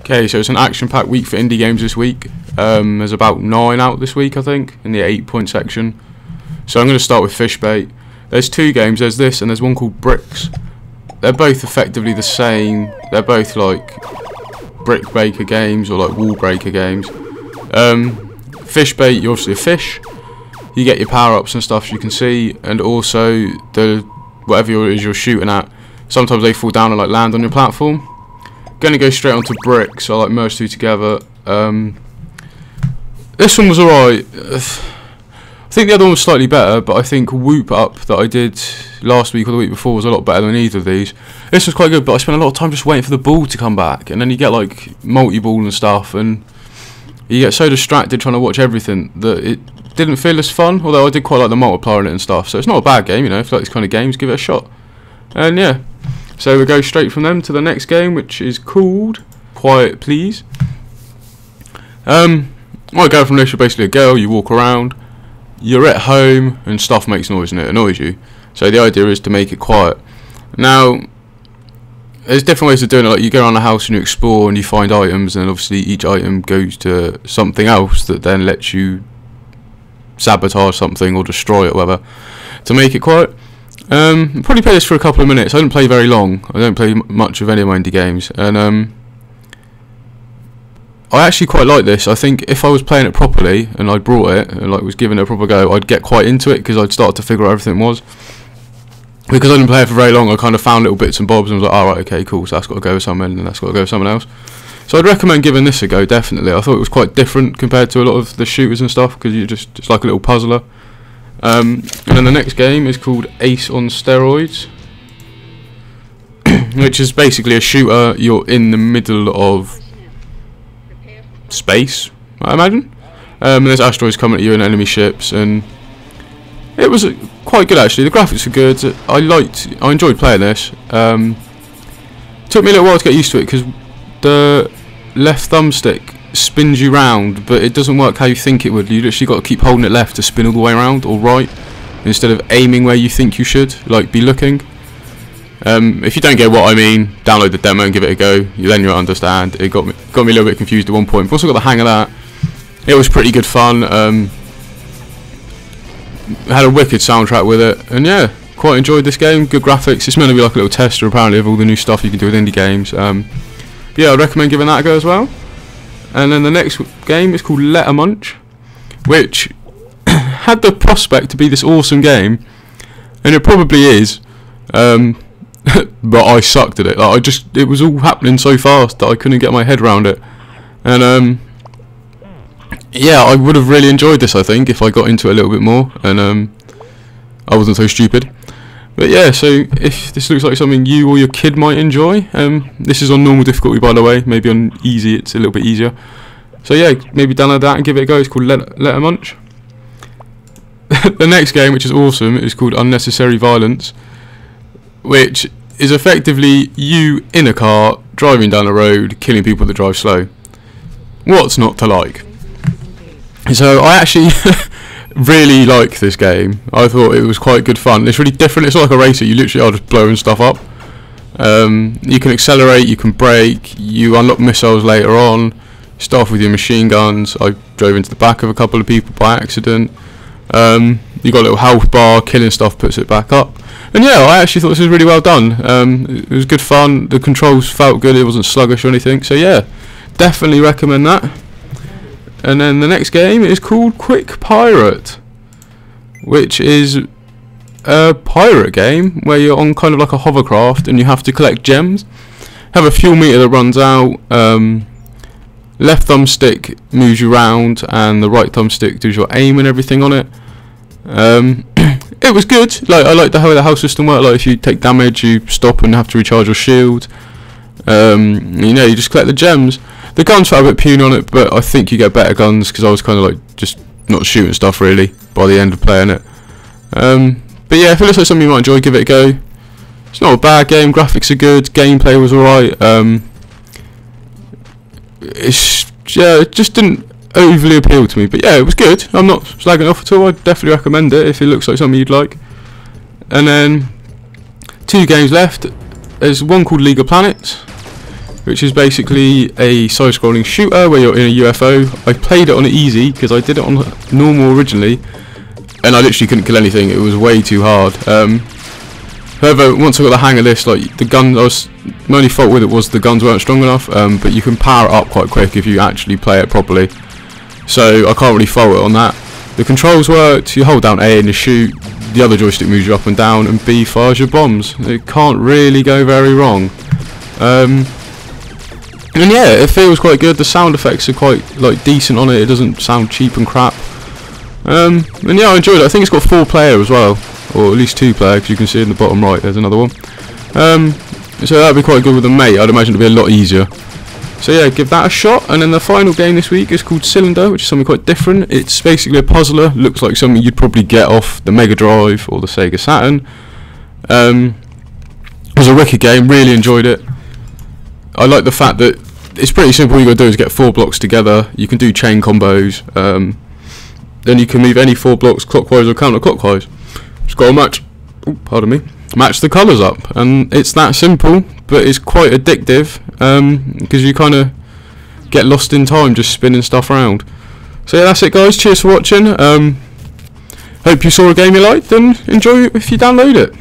Okay, so it's an action-packed week for indie games this week. There's about 9 out this week, I think, in the 8-point section. So I'm going to start with Fishbait. There's 2 games, there's this and there's one called Bricks. They're both effectively the same. They're both like brick breaker games or like wall breaker games. Fishbait, you're obviously a fish. You get your power-ups and stuff, you can see, and also whatever it is you're shooting at, sometimes they fall down and like land on your platform. Gonna go straight onto Bricks, so I like merge 2 together. This one was alright. I think the other one was slightly better, but I think Whoop Up that I did last week or the week before was a lot better than either of these. This was quite good, but I spent a lot of time just waiting for the ball to come back, and then you get like multi-ball and stuff, and you get so distracted trying to watch everything that it didn't feel as fun, although I did quite like the multiplier in it and stuff, so it's not a bad game, you know. If you like these kind of games, give it a shot. And yeah, so we go straight from them to the next game, which is called Quiet Please. My girl from this, you're basically a girl, you walk around, you're at home and stuff makes noise and it annoys you, so the idea is to make it quiet. Now there's different ways of doing it, like you go around the house and you explore and you find items, and obviously each item goes to something else that then lets you sabotage something or destroy it or whatever to make it quiet. Probably play this for a couple of minutes. I don't play very long, I don't play much of any of my indie games, and I actually quite like this. I think if I was playing it properly and I brought it and like was giving it a proper go, I'd get quite into it because I'd start to figure out everything it was. Because I didn't play it for very long, I kind of found little bits and bobs and was like, alright, okay, cool, so that's got to go with something and that's got to go with someone else. So I'd recommend giving this a go, definitely. I thought it was quite different compared to a lot of the shooters and stuff, because it's like a little puzzler. And then the next game is called Ace on Steroids, which is basically a shooter. You're in the middle of space, I imagine, and there's asteroids coming at you and enemy ships, and it was quite good actually. The graphics are good. I enjoyed playing this. Took me a little while to get used to it because the left thumbstick spins you round, but it doesn't work how you think it would. You literally got to keep holding it left to spin all the way around, or right, instead of aiming where you think you should, like be looking. If you don't get what I mean, download the demo and give it a go. Then you'll understand. It got me a little bit confused at one point. I've also got the hang of that. It was pretty good fun. Had a wicked soundtrack with it, and yeah, quite enjoyed this game. Good graphics. It's meant to be like a little tester apparently of all the new stuff you can do with indie games. Yeah, I'd recommend giving that a go as well. And then the next game is called Munch, which had the prospect to be this awesome game, and it probably is. But I sucked at it. Like, it was all happening so fast that I couldn't get my head around it. And yeah, I would have really enjoyed this, I think, if I got into it a little bit more and I wasn't so stupid. But yeah, so if this looks like something you or your kid might enjoy, this is on normal difficulty, by the way. Maybe on easy it's a little bit easier. So yeah, maybe download that and give it a go. It's called Munch. The next game, which is awesome, is called Unnecessary Violence, which is effectively you in a car driving down the road killing people that drive slow. What's not to like? So I actually really like this game. I thought it was quite good fun. It's really different. It's not like a racer. You literally are just blowing stuff up. You can accelerate, you can brake, you unlock missiles later on. Start off with your machine guns. I drove into the back of a couple of people by accident. You got a little health bar, killing stuff puts it back up. And yeah, I actually thought this was really well done. It was good fun, the controls felt good, it wasn't sluggish or anything, so yeah, definitely recommend that. And then the next game is called Quick Pirate, which is a pirate game where you're on kind of like a hovercraft and you have to collect gems. Have a fuel meter that runs out, left thumbstick moves you around and the right thumbstick does your aim and everything on it. It was good. Like, I liked how the health system worked. Like, if you take damage, you stop and have to recharge your shield. You know, you just collect the gems. The guns felt a bit puny on it, but I think you get better guns because I was kind of like just not shooting stuff really by the end of playing it. But yeah, if it looks like something you might enjoy, give it a go. It's not a bad game. Graphics are good. Gameplay was alright. It just didn't overly appeal to me, but yeah, it was good. I'm not slagging off at all. I'd definitely recommend it if it looks like something you'd like. And then 2 games left. There's one called League of Planets, which is basically a side-scrolling shooter where you're in a UFO. I played it on easy because I did it on normal originally, and I literally couldn't kill anything. It was way too hard. However, once I got the hang of this, like the gun, my only fault with it was the guns weren't strong enough. But you can power it up quite quick if you actually play it properly. So I can't really fault it on that. The controls worked. You hold down A and you shoot. The other joystick moves you up and down, and B fires your bombs. It can't really go very wrong. And yeah, it feels quite good. The sound effects are quite decent on it. It doesn't sound cheap and crap. And yeah, I enjoyed it. I think it's got 4-player as well, or at least 2-player, because you can see in the bottom right there's another one. So that'd be quite good with a mate. I'd imagine it'd be a lot easier. So yeah, give that a shot. And then the final game this week is called Cylinder, which is something quite different. It's basically a puzzler. Looks like something you'd probably get off the Mega Drive or the Sega Saturn. It was a wicked game. Really enjoyed it. I like the fact that it's pretty simple. All you got to do is get 4 blocks together. You can do chain combos. Then you can move any 4 blocks clockwise or counterclockwise. Just got to match the colours up, and it's that simple. But it's quite addictive because you kind of get lost in time just spinning stuff around. So yeah, that's it, guys. Cheers for watching. Hope you saw a game you liked, and enjoy it if you download it.